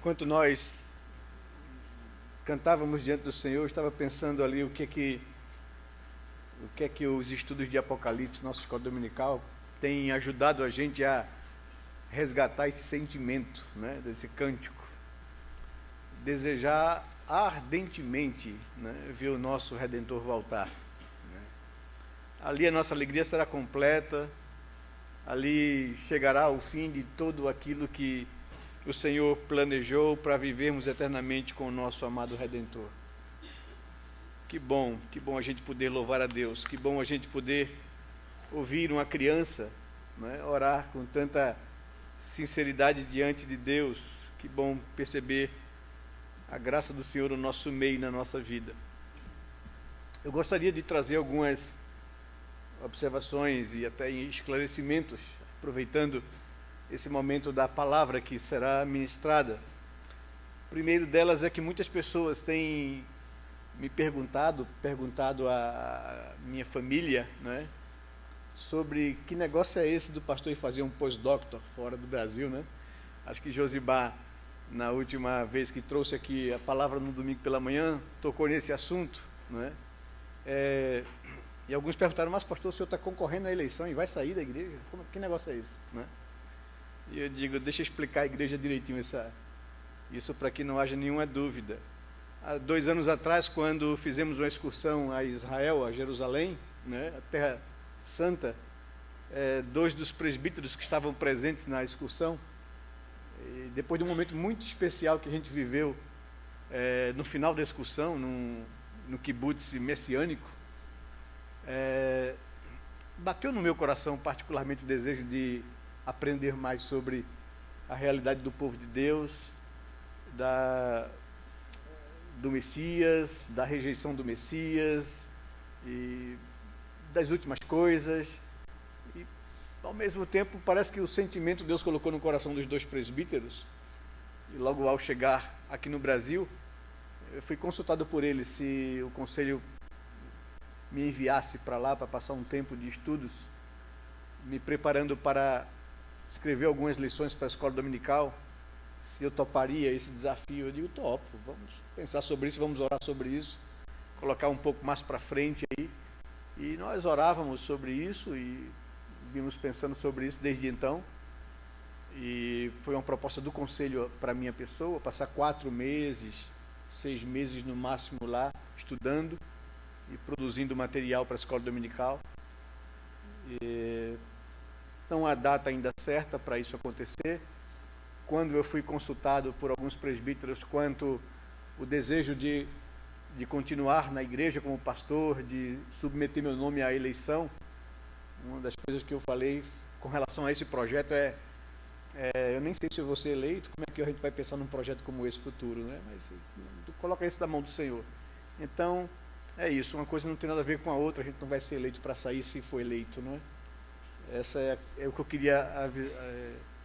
Enquanto nós cantávamos diante do Senhor, eu estava pensando ali o que é que os estudos de Apocalipse, nossa escola dominical, têm ajudado a gente a resgatar esse sentimento, né, desse cântico. Desejar ardentemente, né, ver o nosso Redentor voltar. Né. Ali a nossa alegria será completa, ali chegará o fim de tudo aquilo que o Senhor planejou para vivermos eternamente com o nosso amado Redentor. Que bom a gente poder louvar a Deus, que bom a gente poder ouvir uma criança, né, orar com tanta sinceridade diante de Deus. Que bom perceber a graça do Senhor no nosso meio, na nossa vida. Eu gostaria de trazer algumas observações e até esclarecimentos, aproveitando esse momento da palavra que será ministrada. O primeiro delas é que muitas pessoas têm me perguntado à minha família, né, sobre que negócio é esse do pastor ir fazer um pós-doctor fora do Brasil, né? Acho que Josibá, na última vez que trouxe aqui a palavra no domingo pela manhã, tocou nesse assunto, né? E alguns perguntaram, mas pastor, o senhor está concorrendo à eleição e vai sair da igreja? Que negócio é esse, né? E eu digo, deixa eu explicar a igreja direitinho isso para que não haja nenhuma dúvida. Há 2 anos atrás, quando fizemos uma excursão a Israel, a Jerusalém, né, a Terra Santa, 2 dos presbíteros que estavam presentes na excursão, e depois de um momento muito especial que a gente viveu no final da excursão, no kibutz messiânico, bateu no meu coração particularmente o desejo de aprender mais sobre a realidade do povo de Deus, do Messias, da rejeição do Messias e das últimas coisas. E ao mesmo tempo parece que o sentimento Deus colocou no coração dos 2 presbíteros, e logo ao chegar aqui no Brasil, eu fui consultado por eles se o conselho me enviasse para lá para passar um tempo de estudos, me preparando para escrever algumas lições para a escola dominical, se eu toparia esse desafio. Eu digo, topo, vamos pensar sobre isso, vamos orar sobre isso, colocar um pouco mais para frente aí. E nós orávamos sobre isso e vimos pensando sobre isso desde então. E foi uma proposta do conselho para a minha pessoa, passar 4 meses, 6 meses no máximo lá, estudando e produzindo material para a escola dominical. Não há data ainda certa para isso acontecer. Quando eu fui consultado por alguns presbíteros quanto o desejo de continuar na igreja como pastor, de submeter meu nome à eleição, uma das coisas que eu falei com relação a esse projeto eu nem sei se eu vou ser eleito, como é que a gente vai pensar num projeto como esse futuro, né? Mas coloca isso na mão do Senhor. Então, é isso, uma coisa não tem nada a ver com a outra, a gente não vai ser eleito para sair se for eleito, não é? Essa é o que eu queria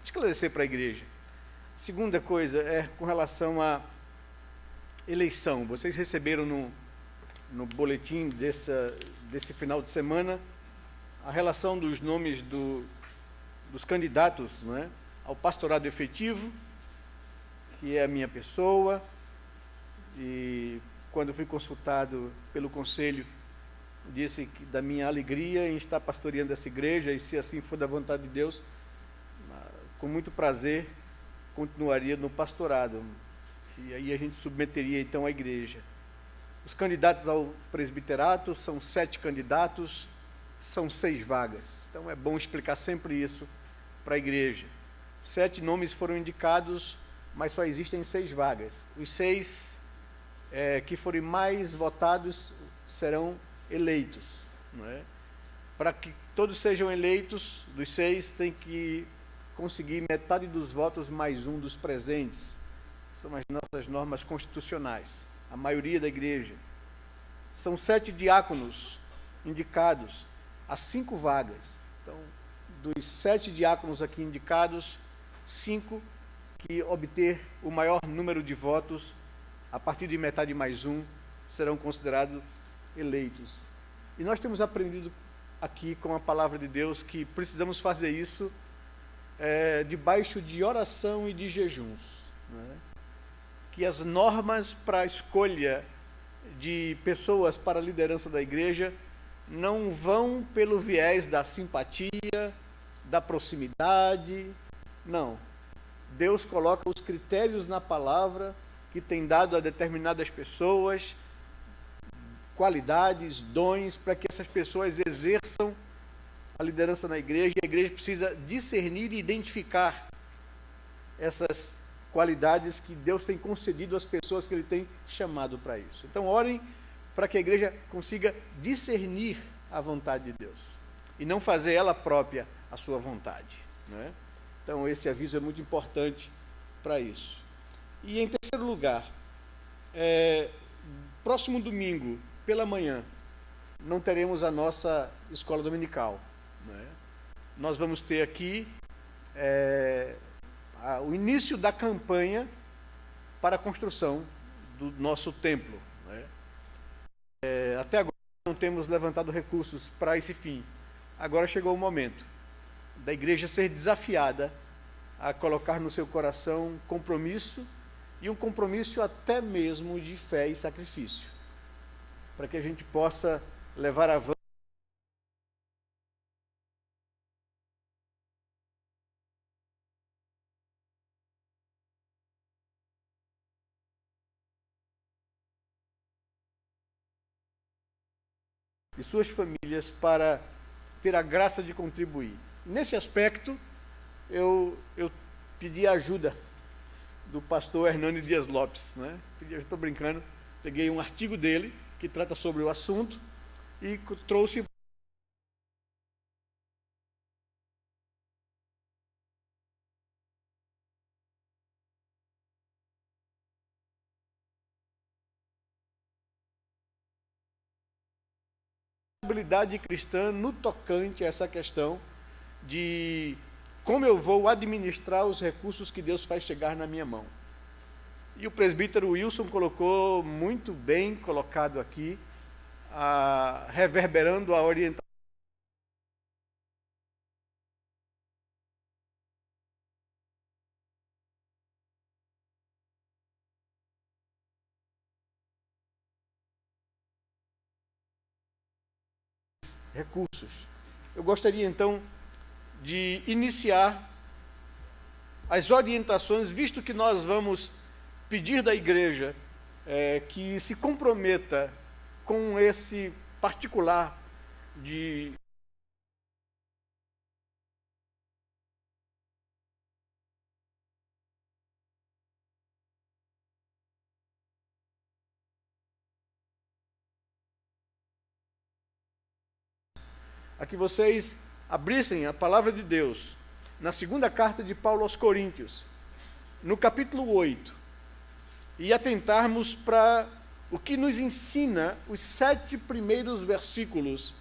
esclarecer para a igreja. Segunda coisa é com relação à eleição. Vocês receberam no boletim desse final de semana a relação dos nomes dos candidatos, não é, ao pastorado efetivo, que é a minha pessoa. E quando fui consultado pelo conselho, disse que da minha alegria em estar pastoreando essa igreja, e se assim for da vontade de Deus, com muito prazer continuaria no pastorado. E aí a gente submeteria então a igreja. Os candidatos ao presbiterato são 7 candidatos, são 6 vagas. Então é bom explicar sempre isso para a igreja. 7 nomes foram indicados, mas só existem 6 vagas. Os 6 que forem mais votados serão eleitos, não é? Para que todos sejam eleitos, dos 6 tem que conseguir metade dos votos mais um dos presentes. São as nossas normas constitucionais, a maioria da igreja. São 7 diáconos indicados, há 5 vagas. Então, dos 7 diáconos aqui indicados, 5 que obter o maior número de votos, a partir de metade mais um, serão considerados eleitos. E nós temos aprendido aqui com a palavra de Deus que precisamos fazer isso debaixo de oração e de jejuns, né? que as normas para a escolha de pessoas para a liderança da igreja não vão pelo viés da simpatia, da proximidade, não. Deus coloca os critérios na palavra que tem dado a determinadas pessoas qualidades, dons, para que essas pessoas exerçam a liderança na igreja. E a igreja precisa discernir e identificar essas qualidades que Deus tem concedido às pessoas que Ele tem chamado para isso. Então, orem para que a igreja consiga discernir a vontade de Deus e não fazer ela própria a sua vontade, né? Então, esse aviso é muito importante para isso. E, em terceiro lugar, próximo domingo, pela manhã, não teremos a nossa escola dominical, né? Nós vamos ter aqui o início da campanha para a construção do nosso templo, né? Até agora não temos levantado recursos para esse fim. Agora chegou o momento da igreja ser desafiada a colocar no seu coração compromisso, e um compromisso até mesmo de fé e sacrifício, para que a gente possa levar avante e suas famílias para ter a graça de contribuir. Nesse aspecto, eu pedi a ajuda do pastor Hernani Dias Lopes, né? Eu estou brincando, peguei um artigo dele que trata sobre o assunto e trouxe habilidade cristã no tocante a essa questão de como eu vou administrar os recursos que Deus faz chegar na minha mão. E o presbítero Wilson colocou muito bem colocado aqui, reverberando a orientação recursos. Eu gostaria então de iniciar as orientações, visto que nós vamos pedir da igreja que se comprometa com esse particular de a que vocês abrissem a palavra de Deus na segunda carta de Paulo aos Coríntios, no capítulo 8, e atentarmos para o que nos ensina os 7 primeiros versículos .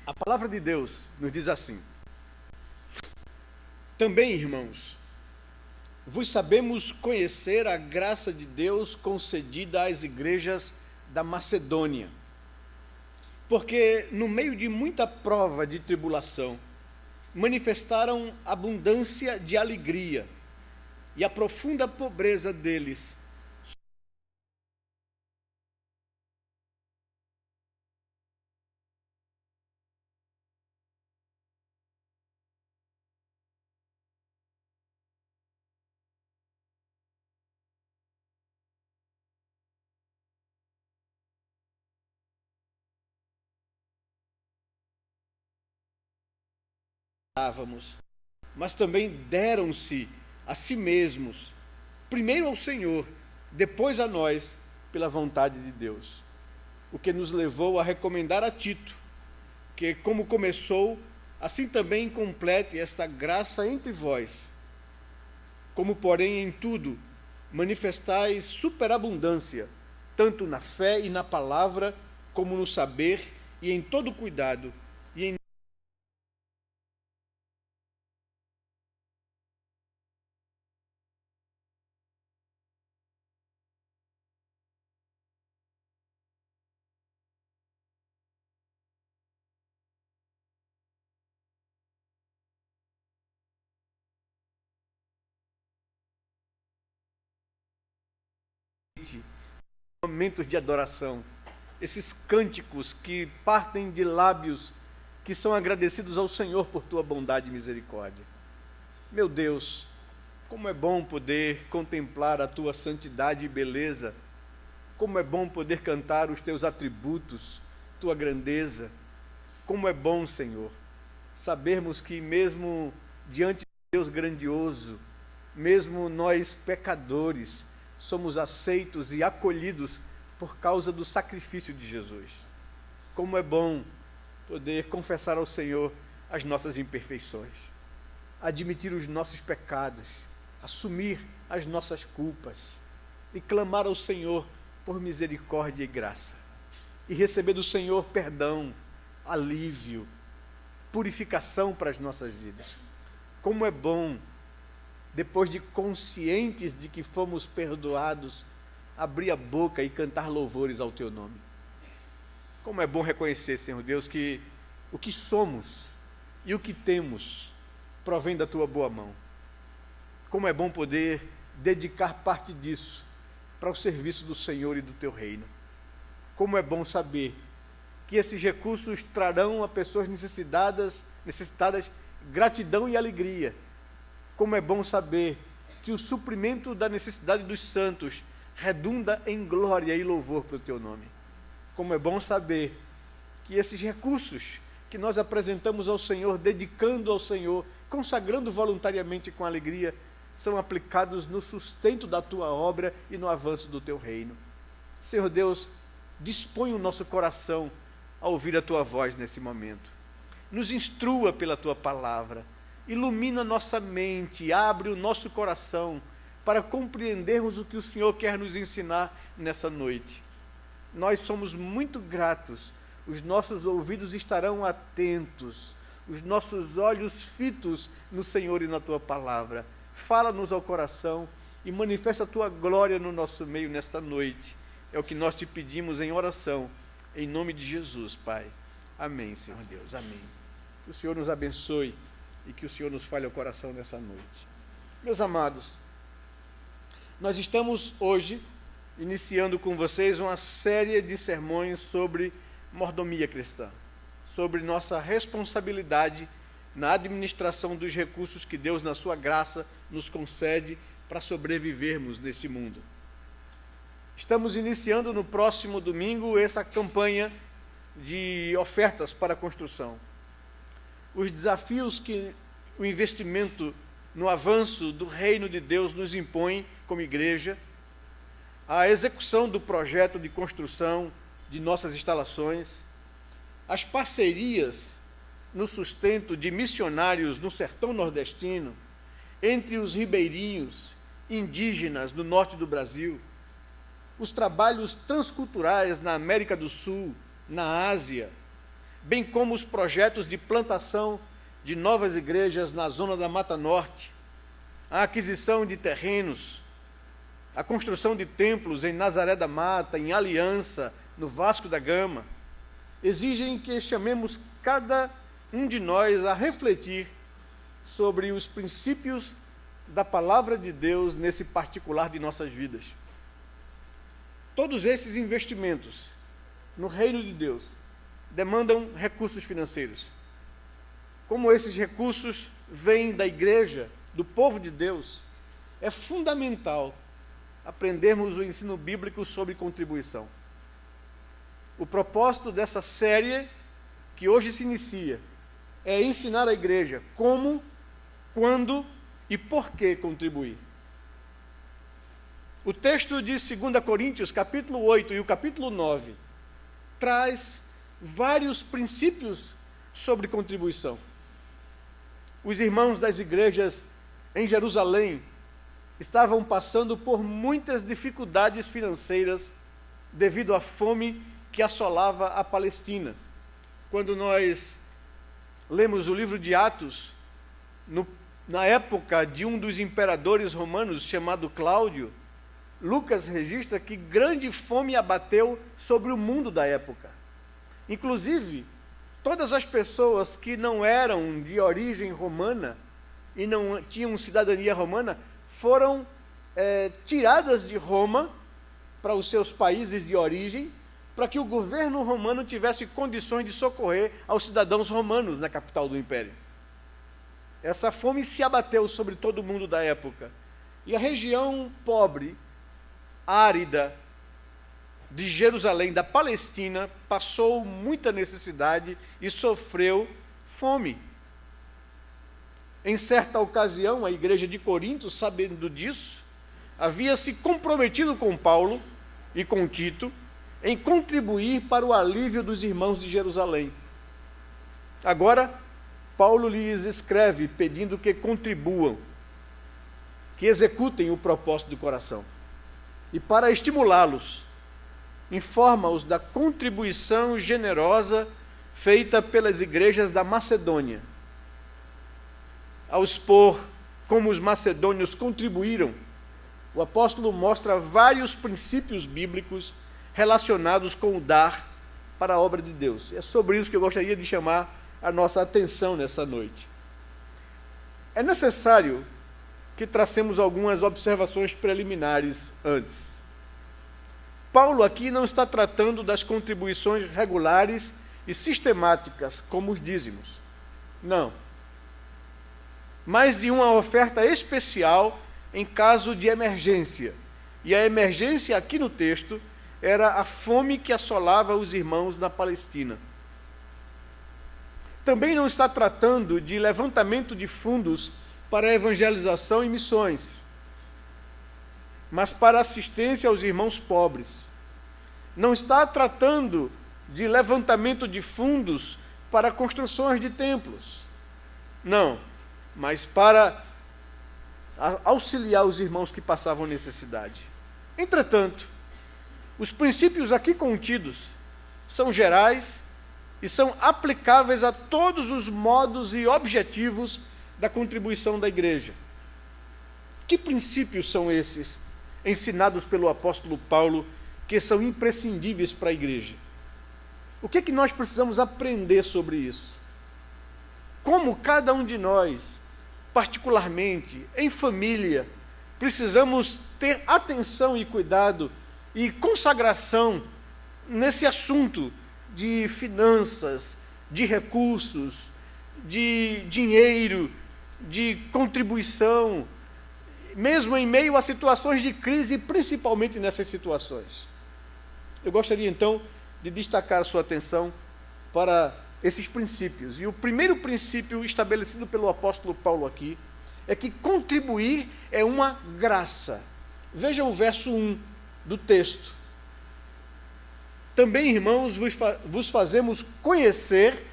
A palavra de Deus nos diz assim: também, irmãos, vos sabemos conhecer a graça de Deus concedida às igrejas da Macedônia, porque no meio de muita prova de tribulação, manifestaram abundância de alegria, e a profunda pobreza deles mas também deram-se a si mesmos, primeiro ao Senhor, depois a nós, pela vontade de Deus. O que nos levou a recomendar a Tito, que como começou, assim também complete esta graça entre vós. Como, porém, em tudo manifestais superabundância, tanto na fé e na palavra, como no saber e em todo cuidado, e em momentos de adoração, esses cânticos que partem de lábios que são agradecidos ao Senhor por tua bondade e misericórdia. Meu Deus, como é bom poder contemplar a tua santidade e beleza, como é bom poder cantar os teus atributos, tua grandeza. Como é bom, Senhor, sabermos que mesmo diante de Deus grandioso, mesmo nós pecadores, somos aceitos e acolhidos por causa do sacrifício de Jesus. Como é bom poder confessar ao Senhor as nossas imperfeições, admitir os nossos pecados, assumir as nossas culpas e clamar ao Senhor por misericórdia e graça, e receber do Senhor perdão, alívio, purificação para as nossas vidas. Como é bom, depois de conscientes de que fomos perdoados, abrir a boca e cantar louvores ao teu nome. Como é bom reconhecer, Senhor Deus, que o que somos e o que temos provém da tua boa mão. Como é bom poder dedicar parte disso para o serviço do Senhor e do teu reino. Como é bom saber que esses recursos trarão a pessoas necessitadas gratidão e alegria. Como é bom saber que o suprimento da necessidade dos santos redunda em glória e louvor para o teu nome. Como é bom saber que esses recursos que nós apresentamos ao Senhor, dedicando ao Senhor, consagrando voluntariamente com alegria, são aplicados no sustento da tua obra e no avanço do teu reino. Senhor Deus, dispõe o nosso coração a ouvir a tua voz nesse momento. Nos instrua pela tua palavra. Ilumina nossa mente, abre o nosso coração para compreendermos o que o Senhor quer nos ensinar nessa noite. Nós somos muito gratos, os nossos ouvidos estarão atentos, os nossos olhos fitos no Senhor e na tua palavra. Fala-nos ao coração e manifesta a tua glória no nosso meio nesta noite. É o que nós te pedimos em oração, em nome de Jesus, Pai. Amém, Senhor Deus, amém. Que o Senhor nos abençoe e que o Senhor nos fale ao coração nessa noite. Meus amados, nós estamos hoje iniciando com vocês uma série de sermões sobre mordomia cristã, sobre nossa responsabilidade na administração dos recursos que Deus, na sua graça, nos concede para sobrevivermos nesse mundo. Estamos iniciando no próximo domingo essa campanha de ofertas para a construção. Os desafios que o investimento no avanço do reino de Deus nos impõe como igreja, a execução do projeto de construção de nossas instalações, as parcerias no sustento de missionários no sertão nordestino, entre os ribeirinhos indígenas do norte do Brasil, os trabalhos transculturais na América do Sul, na Ásia, bem como os projetos de plantação de novas igrejas na zona da Mata Norte, a aquisição de terrenos, a construção de templos em Nazaré da Mata, em Aliança, no Vasco da Gama, exigem que chamemos cada um de nós a refletir sobre os princípios da palavra de Deus nesse particular de nossas vidas. Todos esses investimentos no reino de Deus demandam recursos financeiros. Como esses recursos vêm da igreja, do povo de Deus, é fundamental aprendermos o ensino bíblico sobre contribuição. O propósito dessa série, que hoje se inicia, é ensinar a igreja como, quando e por que contribuir. O texto de 2 Coríntios, capítulo 8 e o capítulo 9, traz vários princípios sobre contribuição. Os irmãos das igrejas em Jerusalém estavam passando por muitas dificuldades financeiras devido à fome que assolava a Palestina. Quando nós lemos o livro de Atos, na época de um dos imperadores romanos, chamado Cláudio, Lucas registra que grande fome abateu sobre o mundo da época. Inclusive, todas as pessoas que não eram de origem romana e não tinham cidadania romana foram tiradas de Roma para os seus países de origem, para que o governo romano tivesse condições de socorrer aos cidadãos romanos na capital do império. Essa fome se abateu sobre todo mundo da época. E a região pobre, árida, de Jerusalém, da Palestina, passou muita necessidade e sofreu fome. Em certa ocasião, a igreja de Corinto, sabendo disso, havia se comprometido com Paulo e com Tito em contribuir para o alívio dos irmãos de Jerusalém. Agora, Paulo lhes escreve pedindo que contribuam, que executem o propósito do coração. E para estimulá-los, informa-os da contribuição generosa feita pelas igrejas da Macedônia. Ao expor como os macedônios contribuíram, o apóstolo mostra vários princípios bíblicos relacionados com o dar para a obra de Deus. É sobre isso que eu gostaria de chamar a nossa atenção nessa noite. É necessário que tracemos algumas observações preliminares antes. Paulo aqui não está tratando das contribuições regulares e sistemáticas, como os dízimos. Não. Mas de uma oferta especial em caso de emergência. E a emergência aqui no texto era a fome que assolava os irmãos na Palestina. Também não está tratando de levantamento de fundos para evangelização e missões, mas para assistência aos irmãos pobres. Não está tratando de levantamento de fundos para construções de templos. Não, mas para auxiliar os irmãos que passavam necessidade. Entretanto, os princípios aqui contidos são gerais e são aplicáveis a todos os modos e objetivos da contribuição da igreja. Que princípios são esses ensinados pelo apóstolo Paulo que são imprescindíveis para a igreja? O que é que nós precisamos aprender sobre isso? Como cada um de nós, particularmente, em família, precisamos ter atenção e cuidado e consagração nesse assunto de finanças, de recursos, de dinheiro, de contribuição, mesmo em meio a situações de crise, principalmente nessas situações. Eu gostaria, então, de destacar a sua atenção para esses princípios. E o primeiro princípio estabelecido pelo apóstolo Paulo aqui é que contribuir é uma graça. Veja o verso 1 do texto. Também, irmãos, vos fazemos conhecer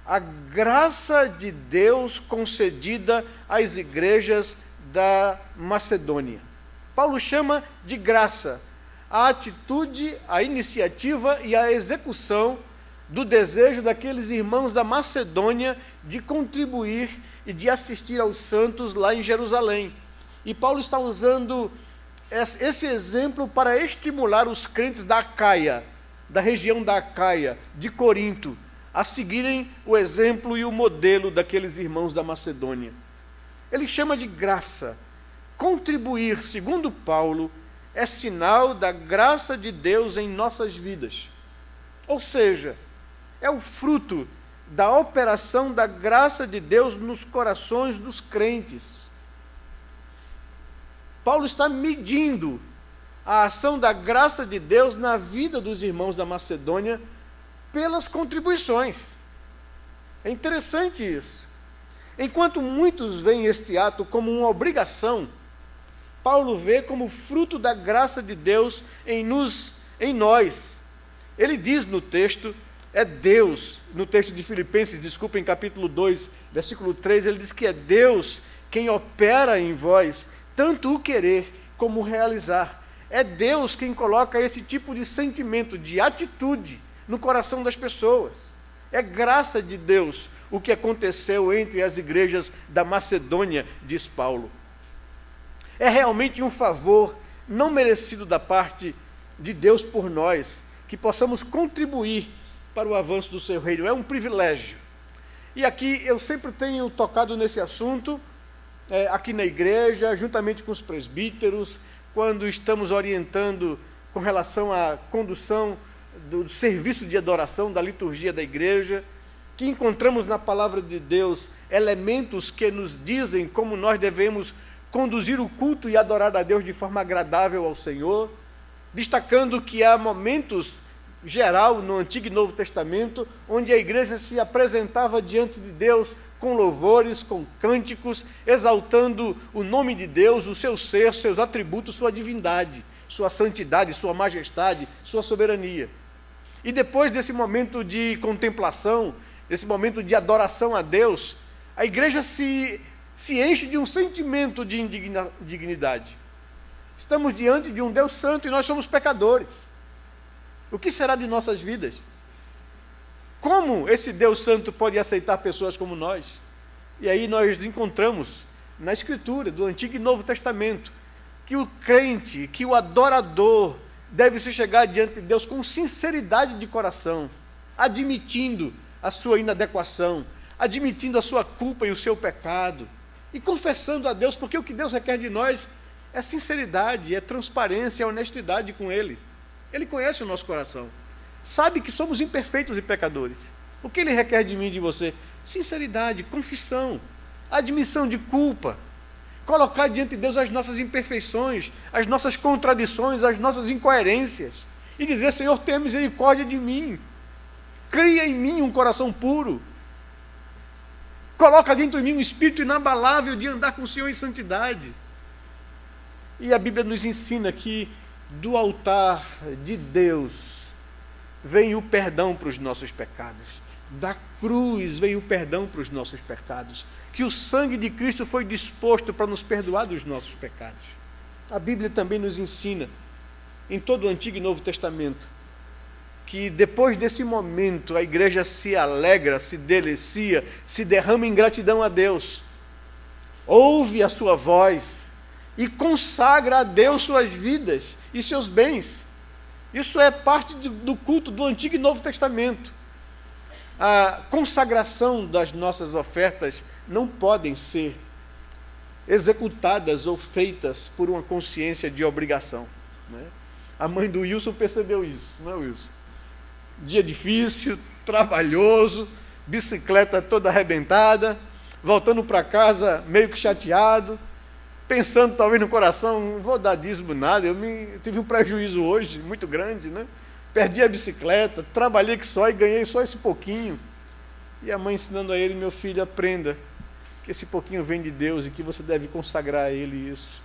a graça de Deus concedida às igrejas da Macedônia. Paulo chama de graça a atitude, a iniciativa e a execução do desejo daqueles irmãos da Macedônia de contribuir e de assistir aos santos lá em Jerusalém. E Paulo está usando esse exemplo para estimular os crentes da Acaia, da região da Acaia, de Corinto, a seguirem o exemplo e o modelo daqueles irmãos da Macedônia. Ele chama de graça. Contribuir, segundo Paulo, é sinal da graça de Deus em nossas vidas. Ou seja, é o fruto da operação da graça de Deus nos corações dos crentes. Paulo está medindo a ação da graça de Deus na vida dos irmãos da Macedônia pelas contribuições. É interessante isso. Enquanto muitos veem este ato como uma obrigação, Paulo vê como fruto da graça de Deus em nós. Ele diz no texto, é Deus, no texto de Filipenses, em capítulo 2, versículo 3, ele diz que é Deus quem opera em vós, tanto o querer como o realizar. É Deus quem coloca esse tipo de sentimento, de atitude, no coração das pessoas. É graça de Deus o que aconteceu entre as igrejas da Macedônia, diz Paulo. É realmente um favor não merecido da parte de Deus por nós, que possamos contribuir para o avanço do seu reino. É um privilégio. E aqui eu sempre tenho tocado nesse assunto, aqui na igreja, juntamente com os presbíteros, quando estamos orientando com relação à condução do serviço de adoração, da liturgia da igreja, que encontramos na palavra de Deus elementos que nos dizem como nós devemos conduzir o culto e adorar a Deus de forma agradável ao Senhor, destacando que há momentos geral no Antigo e Novo Testamento, onde a igreja se apresentava diante de Deus com louvores, com cânticos, exaltando o nome de Deus, o seu ser, seus atributos, sua divindade, sua santidade, sua majestade, sua soberania. E depois desse momento de contemplação, desse momento de adoração a Deus, a igreja se enche de um sentimento de indignidade. Estamos diante de um Deus santo e nós somos pecadores. O que será de nossas vidas? Como esse Deus santo pode aceitar pessoas como nós? E aí nós encontramos na Escritura do Antigo e Novo Testamento que o crente, que o adorador deve se chegar diante de Deus com sinceridade de coração, admitindo a sua inadequação, admitindo a sua culpa e o seu pecado, e confessando a Deus, porque o que Deus requer de nós é sinceridade, é transparência, é honestidade com Ele. Ele conhece o nosso coração, sabe que somos imperfeitos e pecadores. O que Ele requer de mim e de você? Sinceridade, confissão, admissão de culpa, colocar diante de Deus as nossas imperfeições, as nossas contradições, as nossas incoerências, e dizer: Senhor, tenha misericórdia de mim, cria em mim um coração puro, coloca dentro de mim um espírito inabalável de andar com o Senhor em santidade. E a Bíblia nos ensina que do altar de Deus vem o perdão para os nossos pecados, da cruz vem o perdão para os nossos pecados, que o sangue de Cristo foi disposto para nos perdoar dos nossos pecados. A Bíblia também nos ensina, em todo o Antigo e Novo Testamento, que depois desse momento a igreja se alegra, se delicia, se derrama em gratidão a Deus, ouve a sua voz e consagra a Deus suas vidas e seus bens. Isso é parte do culto do Antigo e Novo Testamento. A consagração das nossas ofertas não podem ser executadas ou feitas por uma consciência de obrigação, né? A mãe do Wilson percebeu isso, não é, Wilson? Dia difícil, trabalhoso, bicicleta toda arrebentada, voltando para casa meio que chateado, pensando talvez no coração: não vou dar dízimo nada, eu tive um prejuízo hoje muito grande, né? Perdi a bicicleta, trabalhei que só e ganhei só esse pouquinho. E a mãe ensinando a ele: meu filho, aprenda que esse pouquinho vem de Deus e que você deve consagrar a Ele isso,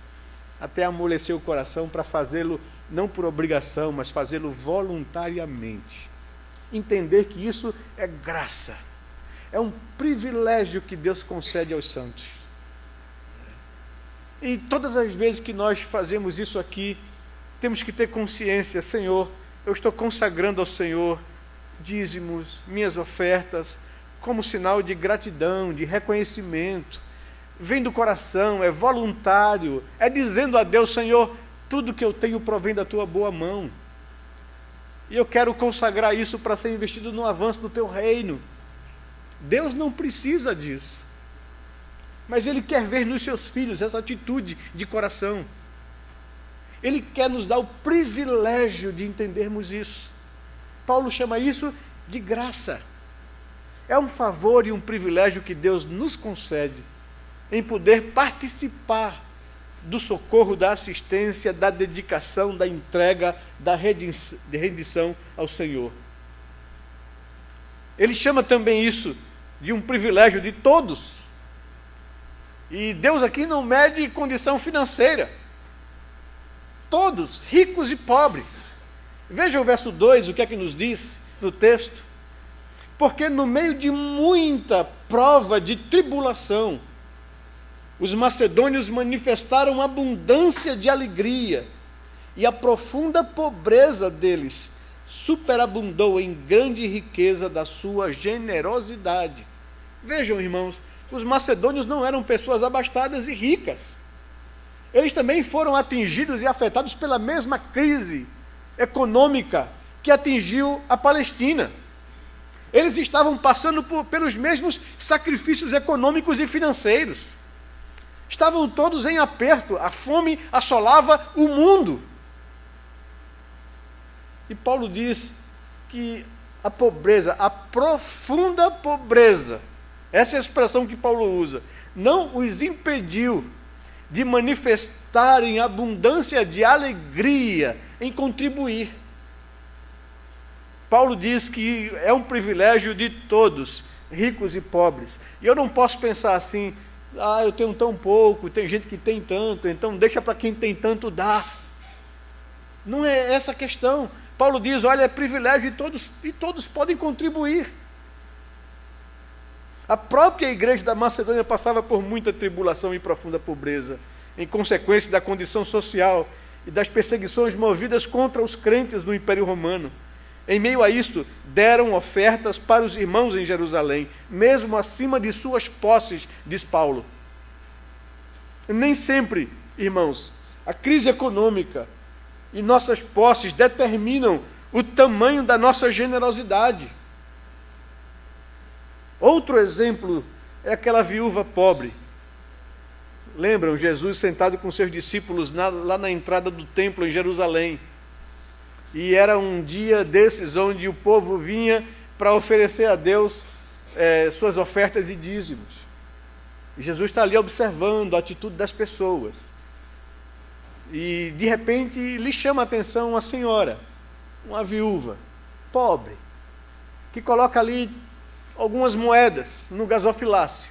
até amolecer o coração para fazê-lo não por obrigação, mas fazê-lo voluntariamente. Entender que isso é graça, é um privilégio que Deus concede aos santos. E todas as vezes que nós fazemos isso aqui, temos que ter consciência: Senhor, eu estou consagrando ao Senhor dízimos, minhas ofertas, como sinal de gratidão, de reconhecimento. Vem do coração, é voluntário, é dizendo a Deus: Senhor, tudo que eu tenho provém da tua boa mão, e eu quero consagrar isso para ser investido no avanço do teu reino. Deus não precisa disso, mas Ele quer ver nos seus filhos essa atitude de coração. Ele quer nos dar o privilégio de entendermos isso. Paulo chama isso de graça. É um favor e um privilégio que Deus nos concede em poder participar do socorro, da assistência, da dedicação, da entrega, da rendição ao Senhor. Ele chama também isso de um privilégio de todos. E Deus aqui não mede condição financeira. Todos, ricos e pobres. Veja o verso 2, o que é que nos diz no texto. Porque no meio de muita prova de tribulação, os macedônios manifestaram abundância de alegria, e a profunda pobreza deles superabundou em grande riqueza da sua generosidade. Vejam, irmãos, os macedônios não eram pessoas abastadas e ricas. Eles também foram atingidos e afetados pela mesma crise econômica que atingiu a Palestina. Eles estavam passando pelos mesmos sacrifícios econômicos e financeiros. Estavam todos em aperto, a fome assolava o mundo. E Paulo diz que a pobreza, a profunda pobreza, essa é a expressão que Paulo usa, não os impediu de manifestarem abundância de alegria em contribuir. Paulo diz que é um privilégio de todos, ricos e pobres. E eu não posso pensar assim, eu tenho tão pouco, tem gente que tem tanto, então deixa para quem tem tanto dar. Não é essa a questão. Paulo diz, olha, é privilégio e todos podem contribuir. A própria igreja da Macedônia passava por muita tribulação e profunda pobreza, em consequência da condição social e das perseguições movidas contra os crentes no Império Romano. Em meio a isto, deram ofertas para os irmãos em Jerusalém, mesmo acima de suas posses, diz Paulo. Nem sempre, irmãos, a crise econômica e nossas posses determinam o tamanho da nossa generosidade. Outro exemplo é aquela viúva pobre. Lembram, Jesus sentado com seus discípulos lá na entrada do templo em Jerusalém. E era um dia desses onde o povo vinha para oferecer a Deus suas ofertas e dízimos. E Jesus está ali observando a atitude das pessoas. E, de repente, lhe chama a atenção uma senhora, uma viúva, pobre, que coloca ali algumas moedas no gasofilácio.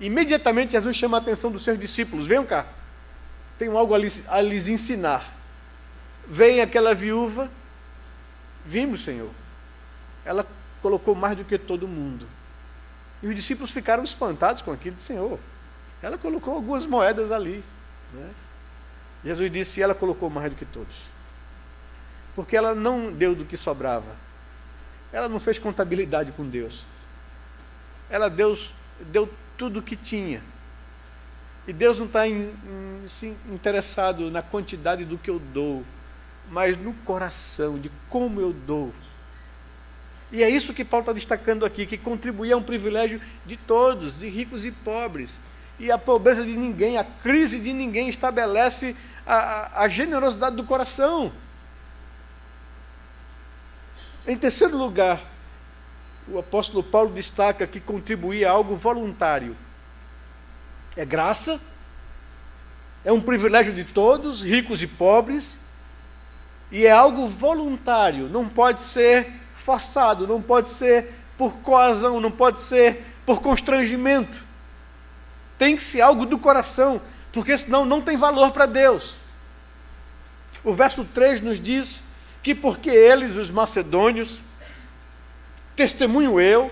Imediatamente, Jesus chama a atenção dos seus discípulos. Venham cá, tenho algo a lhes ensinar. Vem aquela viúva, vimos, Senhor, ela colocou mais do que todo mundo. E os discípulos ficaram espantados com aquilo. Senhor, ela colocou algumas moedas ali, né? Jesus disse, ela colocou mais do que todos. Porque ela não deu do que sobrava. Ela não fez contabilidade com Deus. Ela deu tudo o que tinha. E Deus não está interessado na quantidade do que eu dou, mas no coração, de como eu dou. E é isso que Paulo está destacando aqui, que contribuir é um privilégio de todos, de ricos e pobres. E a pobreza de ninguém, a crise de ninguém estabelece a generosidade do coração. Em terceiro lugar, o apóstolo Paulo destaca que contribuir é algo voluntário. É graça, é um privilégio de todos, ricos e pobres, e é algo voluntário, não pode ser forçado, não pode ser por coação, não pode ser por constrangimento. Tem que ser algo do coração, porque senão não tem valor para Deus. O verso 3 nos diz que porque eles, os macedônios, testemunho eu,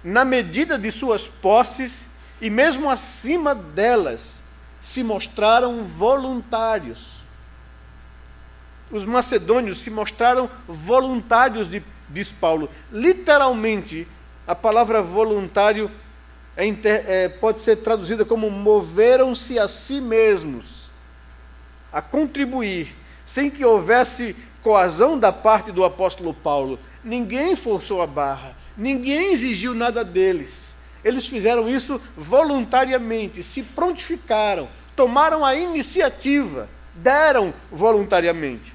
na medida de suas posses e mesmo acima delas, se mostraram voluntários. Os macedônios se mostraram voluntários, diz Paulo. Literalmente, a palavra voluntário pode ser traduzida como moveram-se a si mesmos, a contribuir, sem que houvesse coação da parte do apóstolo Paulo. Ninguém forçou a barra, ninguém exigiu nada deles. Eles fizeram isso voluntariamente, se prontificaram, tomaram a iniciativa, deram voluntariamente.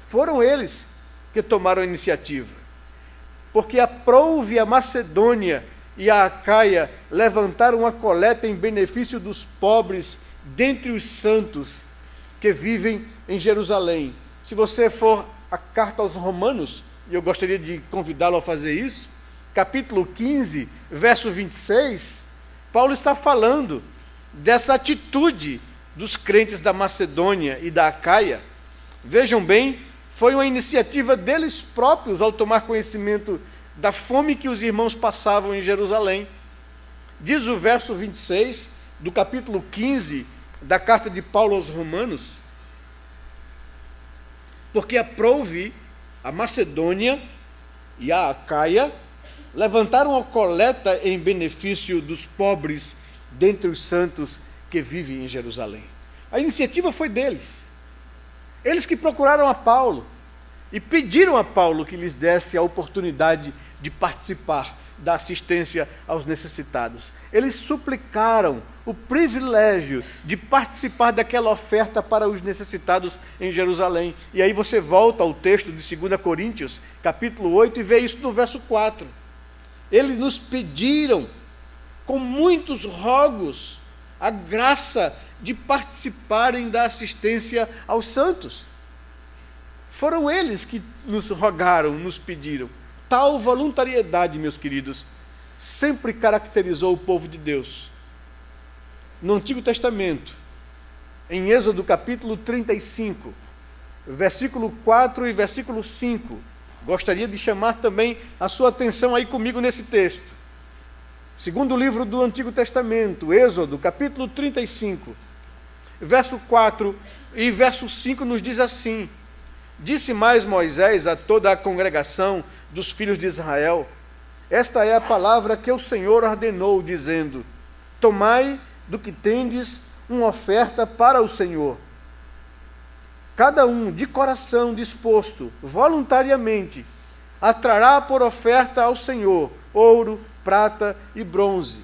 Foram eles que tomaram a iniciativa. Porque aprouve a Macedônia e a Acaia levantaram uma coleta em benefício dos pobres dentre os santos que vivem em Jerusalém. Se você for à carta aos Romanos, e eu gostaria de convidá-lo a fazer isso, capítulo 15, verso 26, Paulo está falando dessa atitude dos crentes da Macedônia e da Acaia. Vejam bem, foi uma iniciativa deles próprios ao tomar conhecimento da fome que os irmãos passavam em Jerusalém. Diz o verso 26 do capítulo 15 da carta de Paulo aos Romanos: porque aprouve a Macedônia e a Acaia levantaram a coleta em benefício dos pobres dentre os santos que vivem em Jerusalém. A iniciativa foi deles. Eles que procuraram a Paulo e pediram a Paulo que lhes desse a oportunidade de participar da assistência aos necessitados. Eles suplicaram o privilégio de participar daquela oferta para os necessitados em Jerusalém. E aí você volta ao texto de 2 Coríntios, capítulo 8, e vê isso no verso 4. Eles nos pediram, com muitos rogos, a graça de participarem da assistência aos santos. Foram eles que nos rogaram, nos pediram. Tal voluntariedade, meus queridos, sempre caracterizou o povo de Deus. No Antigo Testamento, em Êxodo capítulo 35, versículo 4 e versículo 5, gostaria de chamar também a sua atenção aí comigo nesse texto. Segundo livro do Antigo Testamento, Êxodo capítulo 35, verso 4 e verso 5 nos diz assim: Disse mais Moisés a toda a congregação dos filhos de Israel: Esta é a palavra que o Senhor ordenou, dizendo: Tomai do que tendes uma oferta para o Senhor. Cada um de coração disposto, voluntariamente, a trará por oferta ao Senhor ouro, prata e bronze.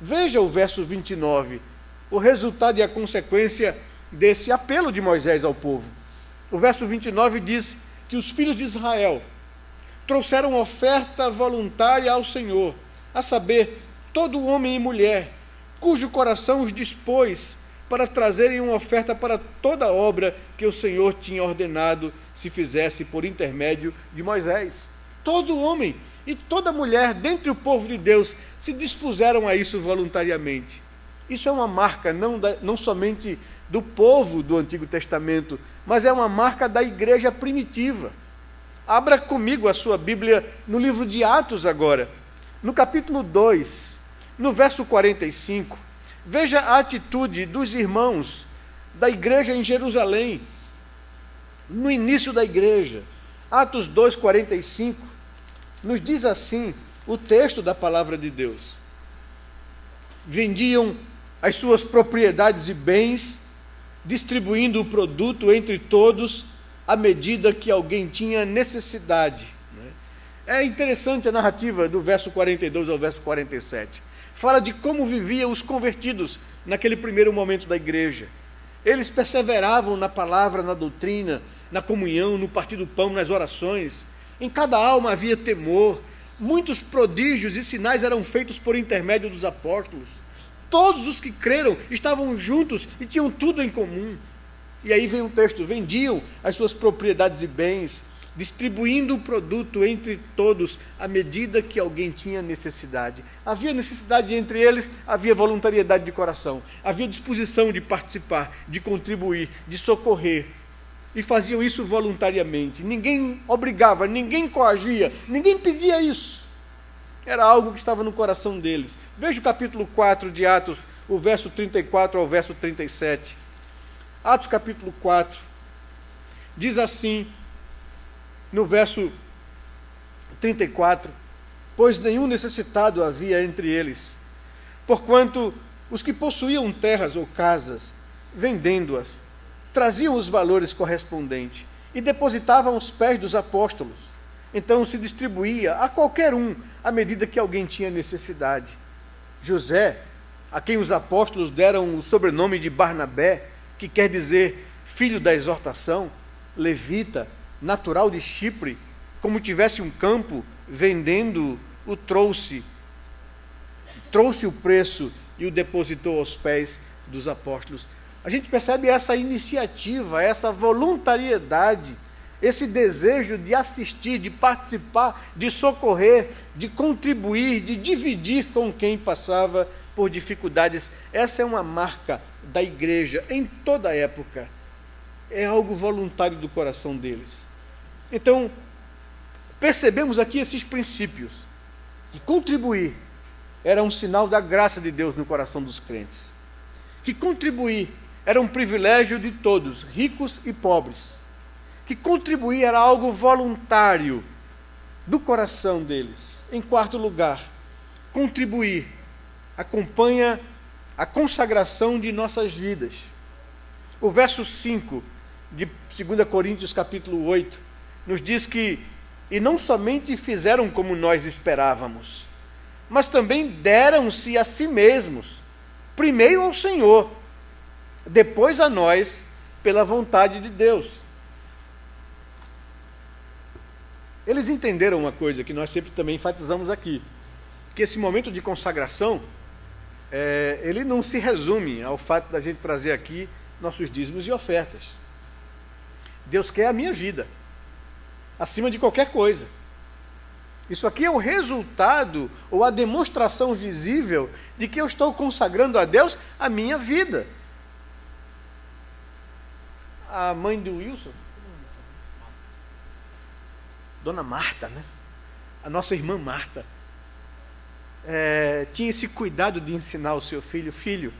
Veja o verso 29, o resultado e a consequência desse apelo de Moisés ao povo. O verso 29 diz que os filhos de Israel trouxeram oferta voluntária ao Senhor, a saber, todo homem e mulher, cujo coração os dispôs para trazerem uma oferta para toda a obra que o Senhor tinha ordenado se fizesse por intermédio de Moisés. Todo homem e toda mulher dentre o povo de Deus se dispuseram a isso voluntariamente. Isso é uma marca não somente do povo do Antigo Testamento, mas é uma marca da igreja primitiva. Abra comigo a sua Bíblia no livro de Atos agora, no capítulo 2, no verso 45. Veja a atitude dos irmãos da igreja em Jerusalém, no início da igreja. Atos 2, 45, nos diz assim o texto da palavra de Deus: Vendiam as suas propriedades e bens, distribuindo o produto entre todos, à medida que alguém tinha necessidade. É interessante a narrativa do verso 42 ao verso 47. Fala de como viviam os convertidos naquele primeiro momento da igreja. Eles perseveravam na palavra, na doutrina, na comunhão, no partir do pão, nas orações. Em cada alma havia temor. Muitos prodígios e sinais eram feitos por intermédio dos apóstolos. Todos os que creram estavam juntos e tinham tudo em comum. E aí vem o texto: vendiam as suas propriedades e bens, distribuindo o produto entre todos, à medida que alguém tinha necessidade. Havia necessidade entre eles, havia voluntariedade de coração, havia disposição de participar, de contribuir, de socorrer. E faziam isso voluntariamente. Ninguém obrigava, ninguém coagia, ninguém pedia isso. Era algo que estava no coração deles. Veja o capítulo 4 de Atos, o verso 34 ao verso 37. Atos capítulo 4, diz assim, no verso 34, pois nenhum necessitado havia entre eles, porquanto os que possuíam terras ou casas, vendendo-as, traziam os valores correspondentes e depositavam aos pés dos apóstolos. Então se distribuía a qualquer um, à medida que alguém tinha necessidade. José, a quem os apóstolos deram o sobrenome de Barnabé, que quer dizer filho da exortação, levita, natural de Chipre, como tivesse um campo, vendendo, o trouxe o preço e o depositou aos pés dos apóstolos. A gente percebe essa iniciativa, essa voluntariedade, esse desejo de assistir, de participar, de socorrer, de contribuir, de dividir com quem passava por dificuldades. Essa é uma marca da igreja em toda a época. É algo voluntário do coração deles. Então, percebemos aqui esses princípios. Que contribuir era um sinal da graça de Deus no coração dos crentes. Que contribuir era um privilégio de todos, ricos e pobres. Que contribuir era algo voluntário do coração deles. Em quarto lugar, contribuir acompanha a consagração de nossas vidas. O verso 5 de 2 Coríntios capítulo 8 nos diz que, e não somente fizeram como nós esperávamos, mas também deram-se a si mesmos, primeiro ao Senhor, depois a nós, pela vontade de Deus. Eles entenderam uma coisa que nós sempre também enfatizamos aqui, que esse momento de consagração, ele não se resume ao fato da gente trazer aqui nossos dízimos e ofertas. Deus quer a minha vida, acima de qualquer coisa. Isso aqui é o resultado ou a demonstração visível de que eu estou consagrando a Deus a minha vida. A mãe do Wilson, Dona Marta, né? A nossa irmã Marta, tinha esse cuidado de ensinar o seu filho: filho,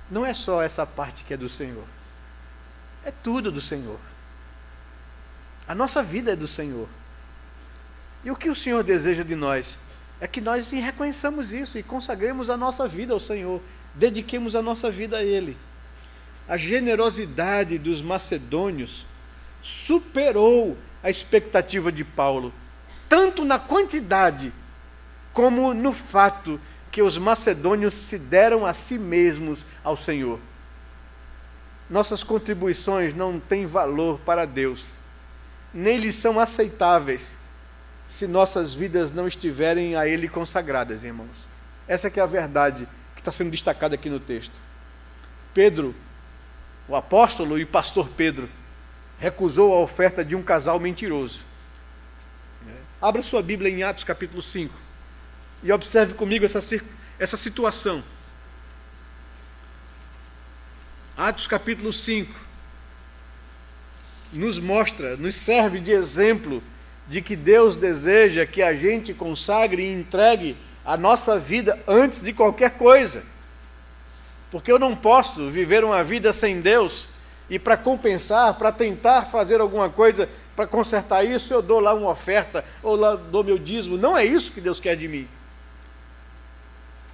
não é só essa parte que é do Senhor, é tudo do Senhor. A nossa vida é do Senhor. E o que o Senhor deseja de nós é que nós reconheçamos isso e consagremos a nossa vida ao Senhor, dediquemos a nossa vida a Ele. A generosidade dos macedônios superou a expectativa de Paulo, tanto na quantidade como no fato que os macedônios se deram a si mesmos ao Senhor. Nossas contribuições não têm valor para Deus, nem lhes são aceitáveis, se nossas vidas não estiverem a Ele consagradas, irmãos. Essa que é a verdade que está sendo destacada aqui no texto. Pedro, o apóstolo e pastor Pedro, recusou a oferta de um casal mentiroso. Abra sua Bíblia em Atos capítulo 5 e observe comigo essa situação. Atos capítulo 5 nos mostra, nos serve de exemplo de que Deus deseja que a gente consagre e entregue a nossa vida antes de qualquer coisa. Porque eu não posso viver uma vida sem Deus e para compensar, para tentar fazer alguma coisa para consertar isso, eu dou lá uma oferta ou lá dou meu dízimo. Não é isso que Deus quer de mim.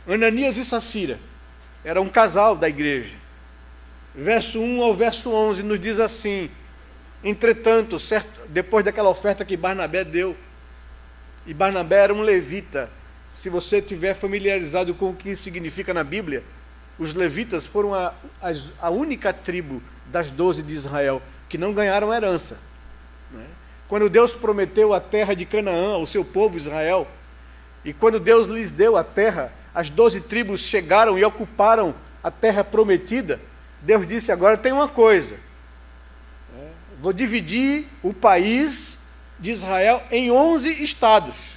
Ananias e Safira era um casal da igreja. Verso 1 ao verso 11 nos diz assim: entretanto, depois daquela oferta que Barnabé deu, e Barnabé era um levita, se você estiver familiarizado com o que isso significa na Bíblia, os levitas foram a única tribo das 12 de Israel que não ganharam herança. Quando Deus prometeu a terra de Canaã ao seu povo Israel, e quando Deus lhes deu a terra, as 12 tribos chegaram e ocuparam a terra prometida. Deus disse: agora tem uma coisa, vou dividir o país de Israel em 11 estados.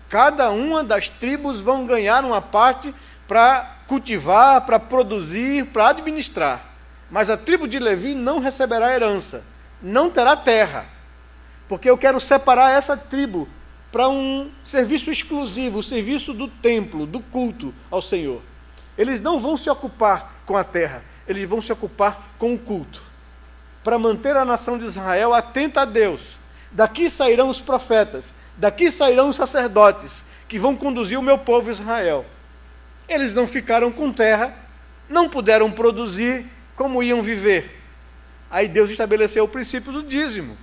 Cada uma das tribos vão ganhar uma parte para cultivar, para produzir, para administrar. Mas a tribo de Levi não receberá herança, não terá terra, porque eu quero separar essa tribo para um serviço exclusivo, o serviço do templo, do culto ao Senhor. Eles não vão se ocupar com a terra, eles vão se ocupar com o culto, para manter a nação de Israel atenta a Deus. Daqui sairão os profetas, daqui sairão os sacerdotes, que vão conduzir o meu povo Israel. Eles não ficaram com terra, não puderam produzir, como iam viver? Aí Deus estabeleceu o princípio do dízimo.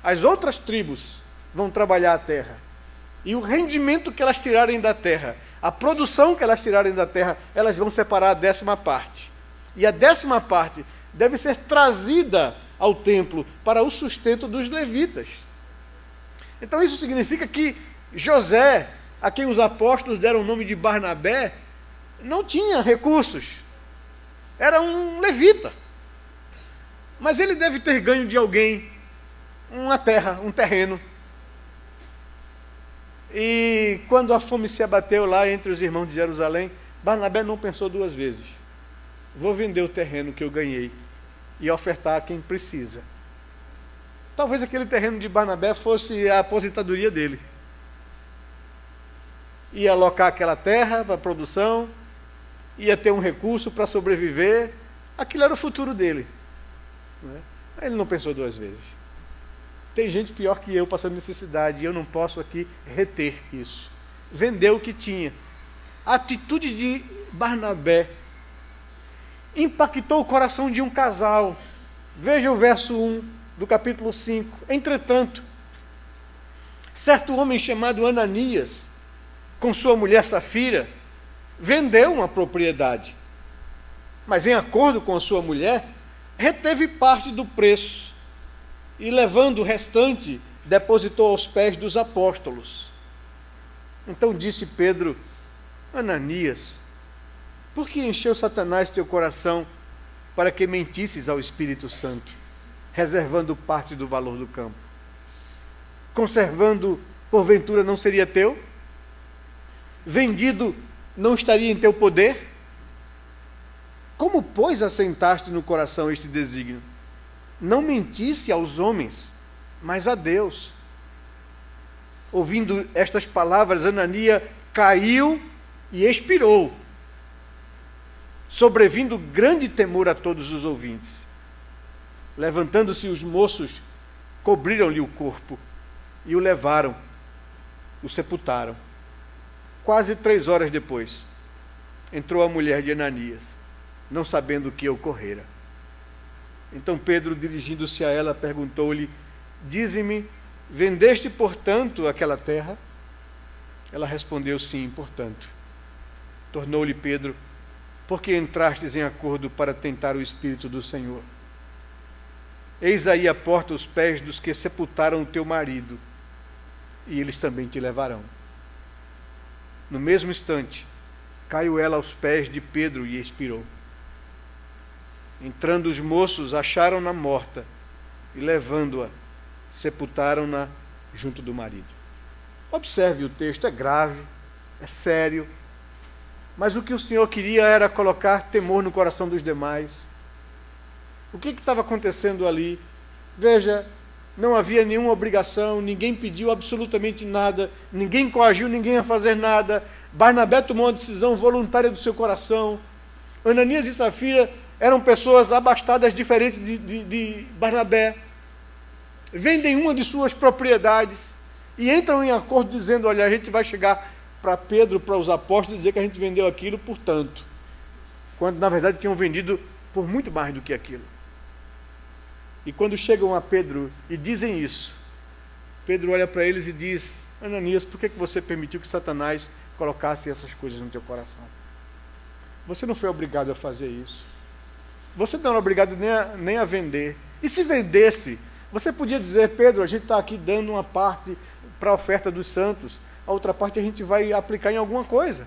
As outras tribos vão trabalhar a terra, e o rendimento que elas tirarem da terra, a produção que elas tirarem da terra, elas vão separar a 10ª parte. E a 10ª parte deve ser trazida ao templo para o sustento dos levitas. Então isso significa que José, a quem os apóstolos deram o nome de Barnabé, não tinha recursos, era um levita, mas ele deve ter ganho de alguém uma terra, um terreno. E quando a fome se abateu lá entre os irmãos de Jerusalém, Barnabé não pensou 2 vezes. Vou vender o terreno que eu ganhei e ofertar a quem precisa. Talvez aquele terreno de Barnabé fosse a aposentadoria dele. Ia alocar aquela terra para a produção, ia ter um recurso para sobreviver, aquilo era o futuro dele. Ele não pensou 2 vezes. Tem gente pior que eu passando necessidade, e eu não posso aqui reter isso. Vendeu o que tinha. A atitude de Barnabé impactou o coração de um casal. Veja o verso 1 do capítulo 5. Entretanto, certo homem chamado Ananias com sua mulher Safira, vendeu uma propriedade, mas em acordo com a sua mulher, reteve parte do preço e, levando o restante, depositou aos pés dos apóstolos. Então disse Pedro: Ananias, por que encheu Satanás teu coração para que mentisses ao Espírito Santo, reservando parte do valor do campo? Conservando, porventura, não seria teu? Vendido, não estaria em teu poder? Como, pois, assentaste no coração este desígnio? Não mentisse aos homens, mas a Deus. Ouvindo estas palavras, Ananias caiu e expirou, sobrevindo grande temor a todos os ouvintes. Levantando-se os moços, cobriram-lhe o corpo e o levaram, o sepultaram. Quase 3 horas depois, entrou a mulher de Ananias, não sabendo o que ocorrera. Então Pedro, dirigindo-se a ela, perguntou-lhe: Dize-me, vendeste, portanto, aquela terra? Ela respondeu: Sim, portanto. Tornou-lhe Pedro: Por que entrastes em acordo para tentar o Espírito do Senhor? Eis aí a porta os pés dos que sepultaram o teu marido, e eles também te levarão. No mesmo instante, caiu ela aos pés de Pedro e expirou. Entrando os moços, acharam-na morta e, levando-a, sepultaram-na junto do marido. Observe o texto, é grave, é sério, mas o que o Senhor queria era colocar temor no coração dos demais. O que estava acontecendo ali? Veja, não havia nenhuma obrigação, ninguém pediu absolutamente nada, ninguém coagiu ninguém a fazer nada. Barnabé tomou uma decisão voluntária do seu coração. Ananias e Safira eram pessoas abastadas, diferentes de Barnabé. Vendem uma de suas propriedades e entram em acordo dizendo: olha, a gente vai chegar para Pedro, para os apóstolos, dizer que a gente vendeu aquilo por tanto, quando na verdade tinham vendido por muito mais do que aquilo. E quando chegam a Pedro e dizem isso, Pedro olha para eles e diz: Ananias, por que você permitiu que Satanás colocasse essas coisas no teu coração? Você não foi obrigado a fazer isso. Você não era obrigado nem a vender. E se vendesse, você podia dizer: Pedro, a gente está aqui dando uma parte para a oferta dos santos, a outra parte a gente vai aplicar em alguma coisa.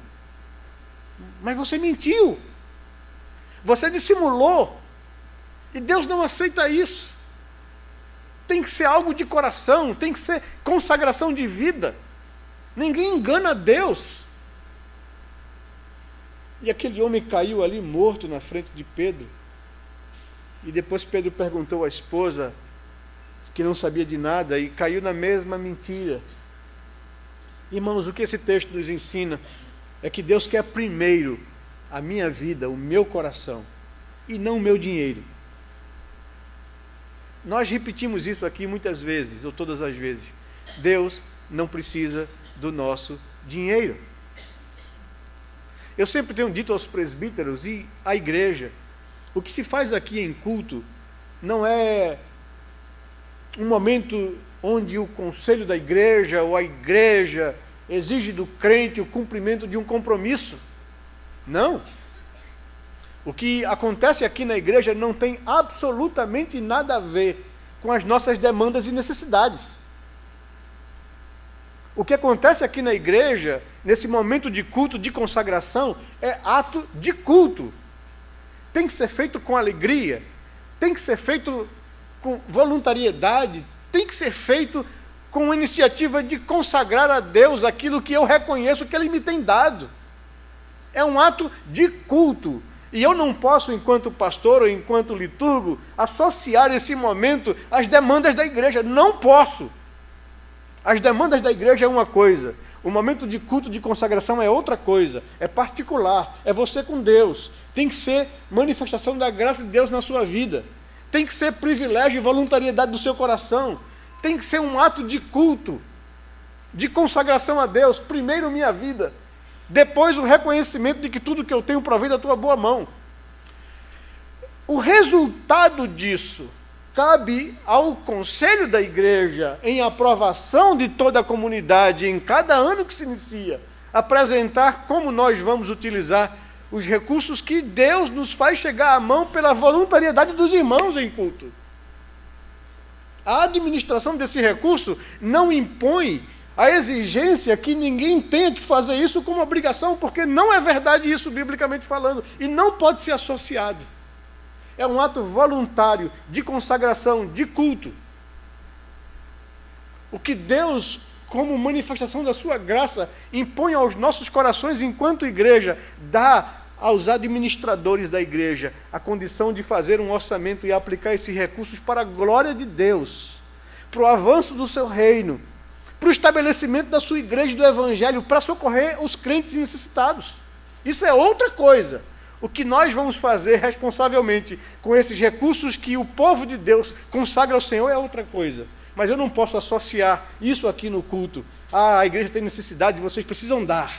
Mas você mentiu. Você dissimulou. E Deus não aceita isso. Tem que ser algo de coração, tem que ser consagração de vida. Ninguém engana Deus. E aquele homem caiu ali morto na frente de Pedro. E depois Pedro perguntou à esposa, que não sabia de nada, e caiu na mesma mentira. Irmãos, o que esse texto nos ensina é que Deus quer primeiro a minha vida, o meu coração, e não o meu dinheiro. Nós repetimos isso aqui muitas vezes, ou todas as vezes. Deus não precisa do nosso dinheiro. Eu sempre tenho dito aos presbíteros e à igreja: o que se faz aqui em culto não é um momento onde o conselho da igreja ou a igreja exige do crente o cumprimento de um compromisso. Não. O que acontece aqui na igreja não tem absolutamente nada a ver com as nossas demandas e necessidades. O que acontece aqui na igreja, nesse momento de culto, de consagração, é ato de culto. Tem que ser feito com alegria, tem que ser feito com voluntariedade, tem que ser feito com a iniciativa de consagrar a Deus aquilo que eu reconheço que Ele me tem dado. É um ato de culto. E eu não posso, enquanto pastor ou enquanto liturgo, associar esse momento às demandas da igreja. Não posso. As demandas da igreja é uma coisa, o momento de culto de consagração é outra coisa, é particular, é você com Deus. Tem que ser manifestação da graça de Deus na sua vida. Tem que ser privilégio e voluntariedade do seu coração. Tem que ser um ato de culto, de consagração a Deus. Primeiro minha vida, depois o reconhecimento de que tudo que eu tenho provém da tua boa mão. O resultado disso cabe ao conselho da igreja, em aprovação de toda a comunidade, em cada ano que se inicia, apresentar como nós vamos utilizar os recursos que Deus nos faz chegar à mão pela voluntariedade dos irmãos em culto. A administração desse recurso não impõe a exigência que ninguém tenha que fazer isso como obrigação, porque não é verdade isso, biblicamente falando, e não pode ser associado. É um ato voluntário de consagração, de culto. O que Deus, como manifestação da sua graça, impõe aos nossos corações enquanto igreja, dá aos administradores da igreja a condição de fazer um orçamento e aplicar esses recursos para a glória de Deus, para o avanço do seu reino, para o estabelecimento da sua igreja do evangelho, para socorrer os crentes necessitados. Isso é outra coisa. O que nós vamos fazer responsavelmente com esses recursos que o povo de Deus consagra ao Senhor é outra coisa. Mas eu não posso associar isso aqui no culto. Ah, a igreja tem necessidade, vocês precisam dar.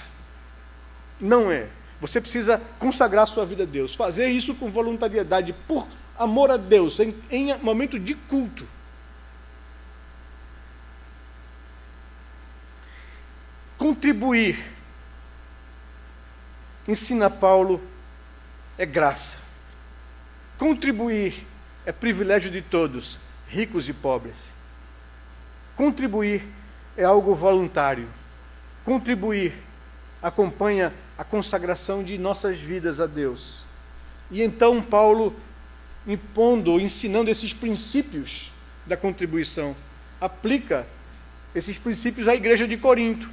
Não é. Você precisa consagrar a sua vida a Deus. Fazer isso com voluntariedade, por amor a Deus, em momento de culto. Contribuir, ensina Paulo, é graça. Contribuir é privilégio de todos, ricos e pobres. Contribuir é algo voluntário. Contribuir acompanha a consagração de nossas vidas a Deus. E então Paulo, ensinando esses princípios da contribuição, aplica esses princípios à igreja de Corinto.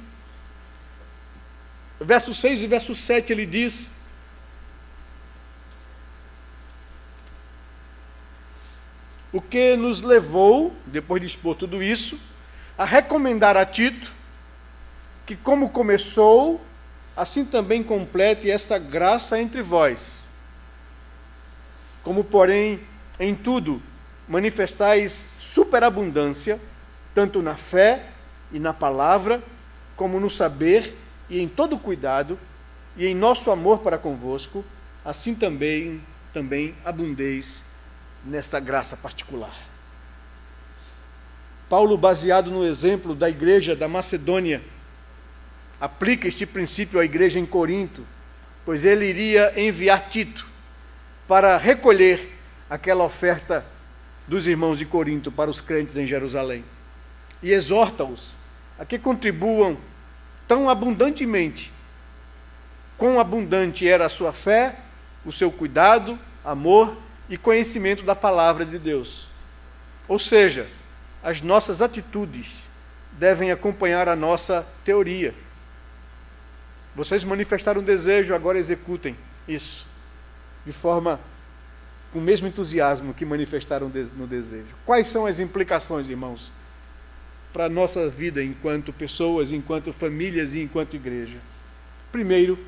Verso 6 e verso 7 ele diz: o que nos levou, depois de expor tudo isso, a recomendar a Tito que, como começou, assim também complete esta graça entre vós. Como, porém, em tudo manifestais superabundância, tanto na fé e na palavra, como no saber e em todo cuidado, e em nosso amor para convosco, assim também abundeis nesta graça particular. Paulo, baseado no exemplo da igreja da Macedônia, aplica este princípio à igreja em Corinto, pois ele iria enviar Tito para recolher aquela oferta dos irmãos de Corinto para os crentes em Jerusalém. E exorta-os a que contribuam tão abundantemente. Quão abundante era a sua fé, o seu cuidado, amor e conhecimento da palavra de Deus. Ou seja, as nossas atitudes devem acompanhar a nossa teoria. Vocês manifestaram um desejo, agora executem isso, de forma, com o mesmo entusiasmo que manifestaram no desejo. Quais são as implicações, irmãos, para a nossa vida enquanto pessoas, enquanto famílias e enquanto igreja? Primeiro,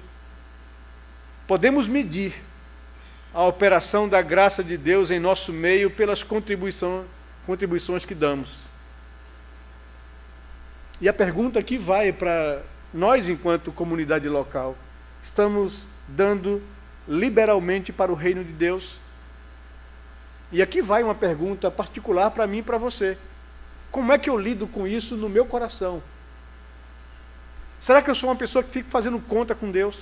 podemos medir a operação da graça de Deus em nosso meio pelas contribuições que damos. E a pergunta que vai para nós, enquanto comunidade local: estamos dando liberalmente para o reino de Deus? E aqui vai uma pergunta particular para mim e para você: como é que eu lido com isso no meu coração? Será que eu sou uma pessoa que fico fazendo conta com Deus?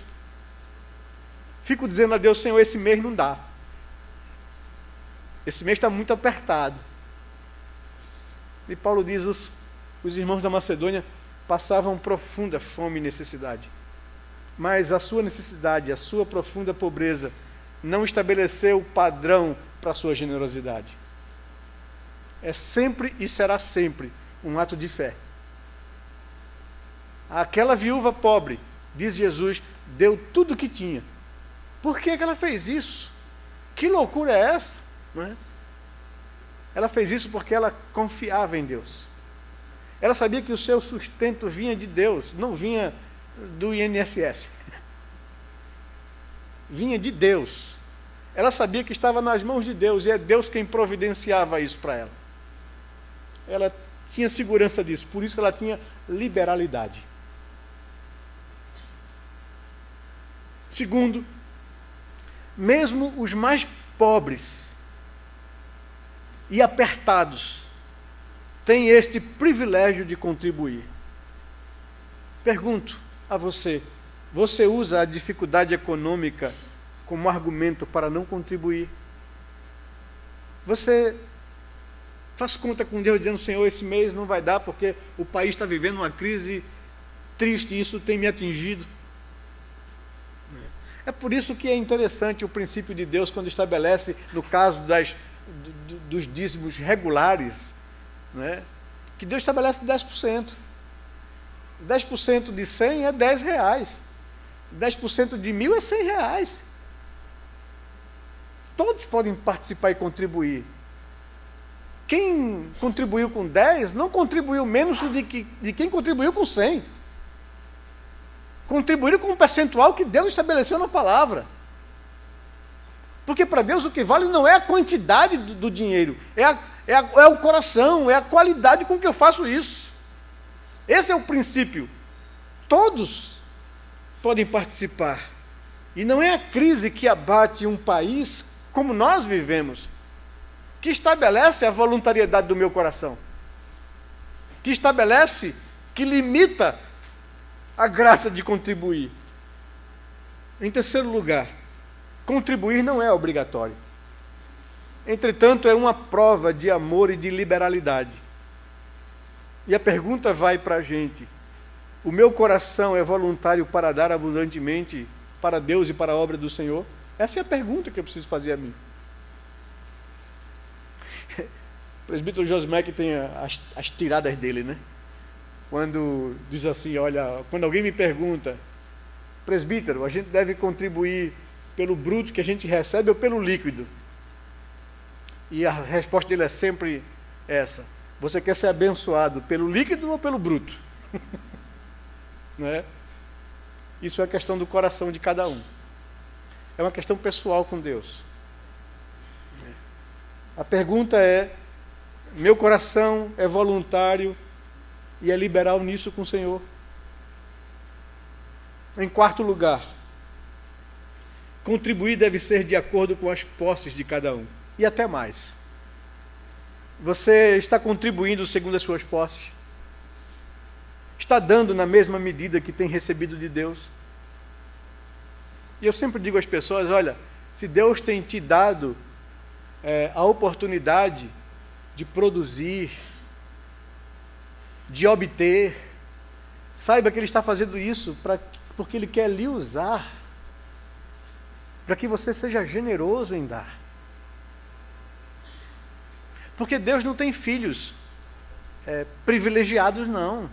Fico dizendo a Deus: Senhor, esse mês não dá. Esse mês está muito apertado. E Paulo diz: os irmãos da Macedônia passavam profunda fome e necessidade. Mas a sua necessidade, a sua profunda pobreza, não estabeleceu padrão para a sua generosidade. É sempre e será sempre um ato de fé. Aquela viúva pobre, diz Jesus, deu tudo o que tinha. Por que ela fez isso? Que loucura é essa? Não é? Ela fez isso porque ela confiava em Deus. Ela sabia que o seu sustento vinha de Deus, não vinha do INSS. Vinha de Deus. Ela sabia que estava nas mãos de Deus, e é Deus quem providenciava isso para ela. Ela tinha segurança disso, por isso ela tinha liberalidade. Segundo, mesmo os mais pobres e apertados têm este privilégio de contribuir. Pergunto, a você. Você usa a dificuldade econômica como argumento para não contribuir. Você faz conta com Deus dizendo, Senhor, esse mês não vai dar porque o país está vivendo uma crise triste e isso tem me atingido. É por isso que é interessante o princípio de Deus quando estabelece, no caso dos dízimos regulares, né, que Deus estabelece 10%. 10% de 100 é R$10. 10% de 1.000 é R$100. Todos podem participar e contribuir. Quem contribuiu com 10 não contribuiu menos de quem contribuiu com 100. Contribuíram com um percentual que Deus estabeleceu na palavra. Porque para Deus o que vale não é a quantidade do dinheiro, é o coração, é a qualidade com que eu faço isso. Esse é o princípio. Todos podem participar. E não é a crise que abate um país como nós vivemos, que estabelece a voluntariedade do meu coração, que estabelece, que limita a graça de contribuir. Em terceiro lugar, contribuir não é obrigatório. Entretanto, é uma prova de amor e de liberalidade. E a pergunta vai para a gente: o meu coração é voluntário para dar abundantemente para Deus e para a obra do Senhor? Essa é a pergunta que eu preciso fazer a mim. O presbítero Josmé que tem as tiradas dele, né? Quando diz assim, olha, quando alguém me pergunta, presbítero, a gente deve contribuir pelo bruto que a gente recebe ou pelo líquido? E a resposta dele é sempre essa: você quer ser abençoado pelo líquido ou pelo bruto? Não é? Isso é a questão do coração de cada um. É uma questão pessoal com Deus. A pergunta é: meu coração é voluntário e é liberal nisso com o Senhor? Em quarto lugar, contribuir deve ser de acordo com as posses de cada um. E até mais. Você está contribuindo segundo as suas posses? Está dando na mesma medida que tem recebido de Deus? E eu sempre digo às pessoas, olha, se Deus tem te dado a oportunidade de produzir, de obter, saiba que Ele está fazendo isso porque Ele quer lhe usar, para que você seja generoso em dar. Porque Deus não tem filhos privilegiados, não.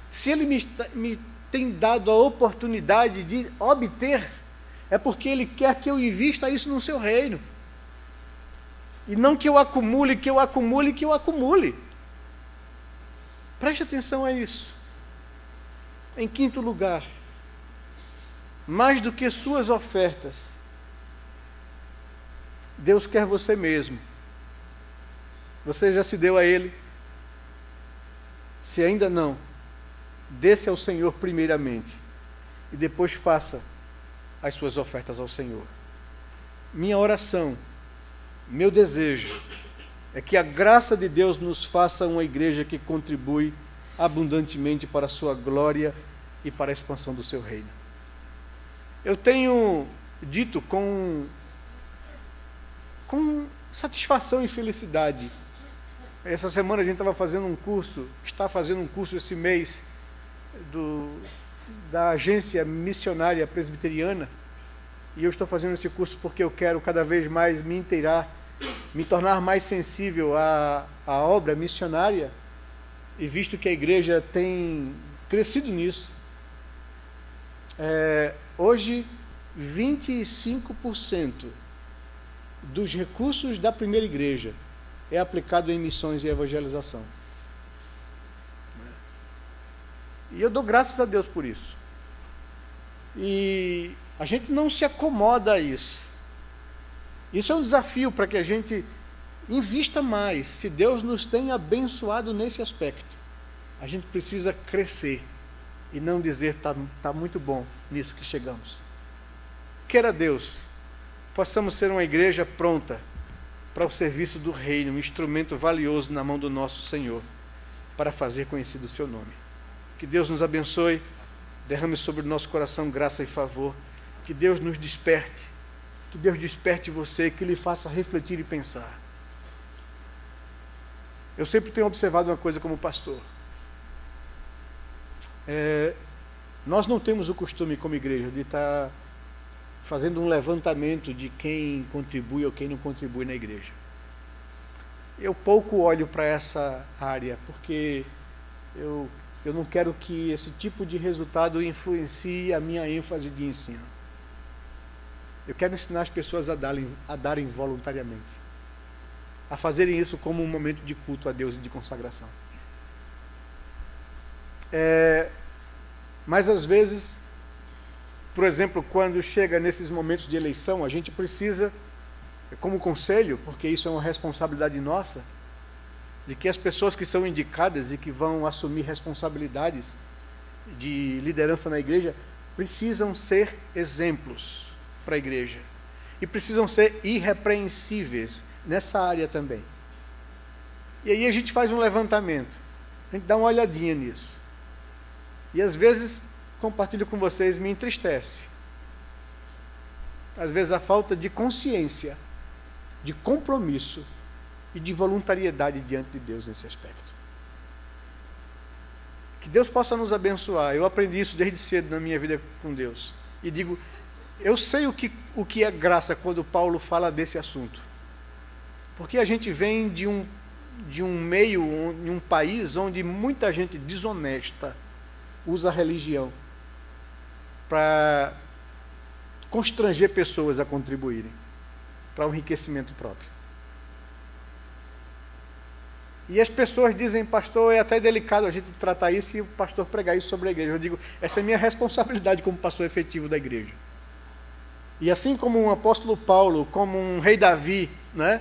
Se Ele me tem dado a oportunidade de obter, é porque Ele quer que eu invista isso no seu reino. E não que eu acumule, que eu acumule, que eu acumule. Preste atenção a isso. Em quinto lugar, mais do que suas ofertas, Deus quer você mesmo. Você já se deu a Ele? Se ainda não, dê-se ao Senhor primeiramente e depois faça as suas ofertas ao Senhor. Minha oração, meu desejo é que a graça de Deus nos faça uma igreja que contribui abundantemente para a sua glória e para a expansão do seu reino. Eu tenho dito com satisfação e felicidade. Essa semana a gente estava fazendo um curso, está fazendo um curso esse mês da agência missionária presbiteriana, e eu estou fazendo esse curso porque eu quero cada vez mais me inteirar, me tornar mais sensível à obra missionária, e visto que a igreja tem crescido nisso, hoje 25% dos recursos da primeira igreja é aplicado em missões e evangelização. E eu dou graças a Deus por isso. E a gente não se acomoda a isso. Isso é um desafio para que a gente invista mais. Se Deus nos tem abençoado nesse aspecto, a gente precisa crescer e não dizer tá muito bom nisso que chegamos. Queira Deus, possamos ser uma igreja pronta para o serviço do reino, um instrumento valioso na mão do nosso Senhor, para fazer conhecido o seu nome. Que Deus nos abençoe, derrame sobre o nosso coração graça e favor. Que Deus nos desperte, que Deus desperte você, que lhe faça refletir e pensar. Eu sempre tenho observado uma coisa como pastor. Nós não temos o costume como igreja de estar fazendo um levantamento de quem contribui ou quem não contribui na igreja. Eu pouco olho para essa área, porque eu não quero que esse tipo de resultado influencie a minha ênfase de ensino. Eu quero ensinar as pessoas a darem voluntariamente, a fazerem isso como um momento de culto a Deus e de consagração. Mas às vezes, por exemplo, quando chega nesses momentos de eleição, a gente precisa, como conselho, porque isso é uma responsabilidade nossa, de que as pessoas que são indicadas e que vão assumir responsabilidades de liderança na igreja, precisam ser exemplos para a igreja. E precisam ser irrepreensíveis nessa área também. E aí a gente faz um levantamento, a gente dá uma olhadinha nisso. E às vezes, compartilho com vocês, me entristece. Às vezes a falta de consciência, de compromisso e de voluntariedade diante de Deus nesse aspecto. Que Deus possa nos abençoar. Eu aprendi isso desde cedo na minha vida com Deus. E digo, eu sei o que é graça quando Paulo fala desse assunto. Porque a gente vem de um meio, de um país onde muita gente desonesta usa a religião para constranger pessoas a contribuírem para o enriquecimento próprio. E as pessoas dizem, pastor, é até delicado a gente tratar isso e o pastor pregar isso sobre a igreja. Eu digo, essa é a minha responsabilidade como pastor efetivo da igreja. E assim como um apóstolo Paulo, como um rei Davi, né,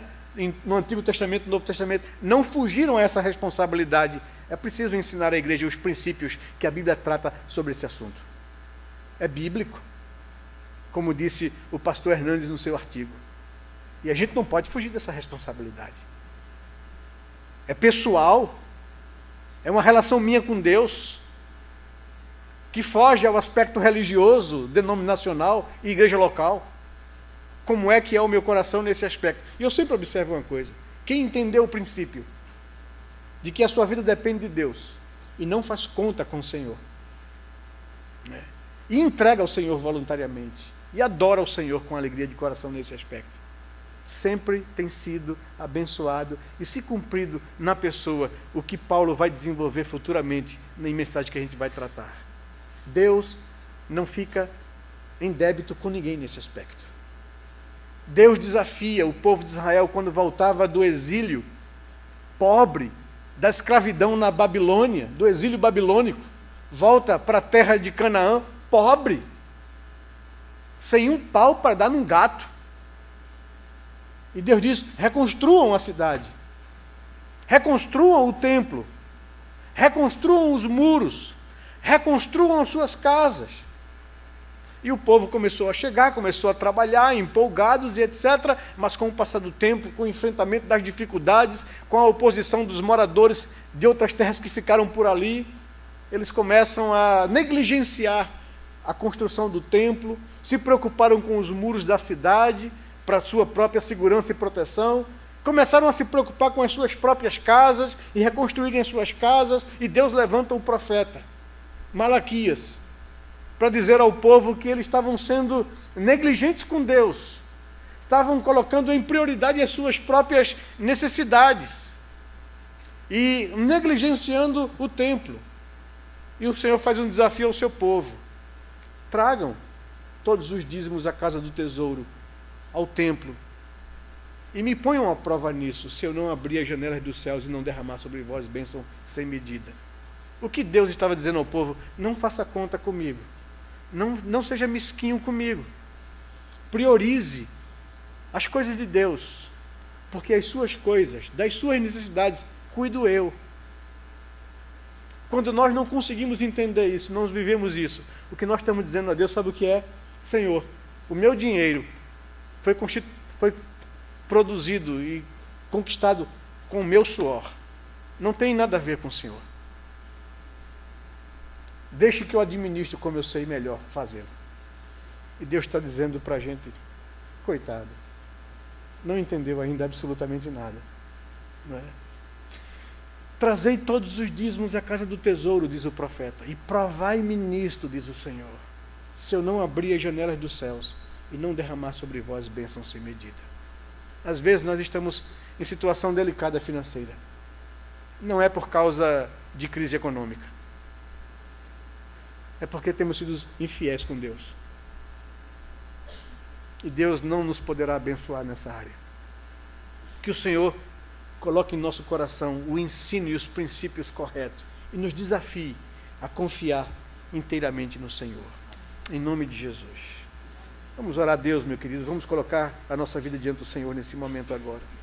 no Antigo Testamento, no Novo Testamento, não fugiram a essa responsabilidade. É preciso ensinar à igreja os princípios que a Bíblia trata sobre esse assunto. É bíblico, como disse o pastor Hernandes no seu artigo. E a gente não pode fugir dessa responsabilidade. É pessoal, é uma relação minha com Deus, que foge ao aspecto religioso, denominacional e igreja local. Como é que é o meu coração nesse aspecto? E eu sempre observo uma coisa, quem entendeu o princípio de que a sua vida depende de Deus e não faz conta com o Senhor, né, e entrega ao Senhor voluntariamente e adora o Senhor com alegria de coração nesse aspecto, sempre tem sido abençoado e se cumprido na pessoa o que Paulo vai desenvolver futuramente na mensagem que a gente vai tratar. Deus não fica em débito com ninguém nesse aspecto. Deus desafia o povo de Israel quando voltava do exílio, pobre, da escravidão na Babilônia, do exílio babilônico, volta para a terra de Canaã, pobre, sem um pau para dar num gato. E Deus diz, reconstruam a cidade, reconstruam o templo, reconstruam os muros, reconstruam as suas casas. E o povo começou a chegar, começou a trabalhar, empolgados e etc. Mas com o passar do tempo, com o enfrentamento das dificuldades, com a oposição dos moradores de outras terras que ficaram por ali, eles começam a negligenciar a construção do templo, se preocuparam com os muros da cidade, para sua própria segurança e proteção, começaram a se preocupar com as suas próprias casas e reconstruírem as suas casas, e Deus levanta o profeta Malaquias, para dizer ao povo que eles estavam sendo negligentes com Deus, estavam colocando em prioridade as suas próprias necessidades e negligenciando o templo. E o Senhor faz um desafio ao seu povo: tragam todos os dízimos à casa do tesouro, ao templo, e me ponham à prova nisso, se eu não abrir as janelas dos céus e não derramar sobre vós bênção sem medida. O que Deus estava dizendo ao povo? Não faça conta comigo. Não seja mesquinho comigo. Priorize as coisas de Deus, porque as suas coisas, das suas necessidades, cuido eu. Quando nós não conseguimos entender isso, não vivemos isso, o que nós estamos dizendo a Deus, sabe o que é? Senhor, o meu dinheiro foi produzido e conquistado com o meu suor. Não tem nada a ver com o Senhor. Deixe que eu administre como eu sei melhor fazê-lo. E Deus está dizendo para a gente, coitado, não entendeu ainda absolutamente nada. Não é? Trazei todos os dízimos à casa do tesouro, diz o profeta, e provai-me nisto, diz o Senhor, se eu não abrir as janelas dos céus e não derramar sobre vós bênçãos sem medida. Às vezes nós estamos em situação delicada financeira. Não é por causa de crise econômica. É porque temos sido infiéis com Deus. E Deus não nos poderá abençoar nessa área. Que o Senhor coloque em nosso coração o ensino e os princípios corretos e nos desafie a confiar inteiramente no Senhor. Em nome de Jesus. Vamos orar a Deus, meu querido. Vamos colocar a nossa vida diante do Senhor nesse momento agora.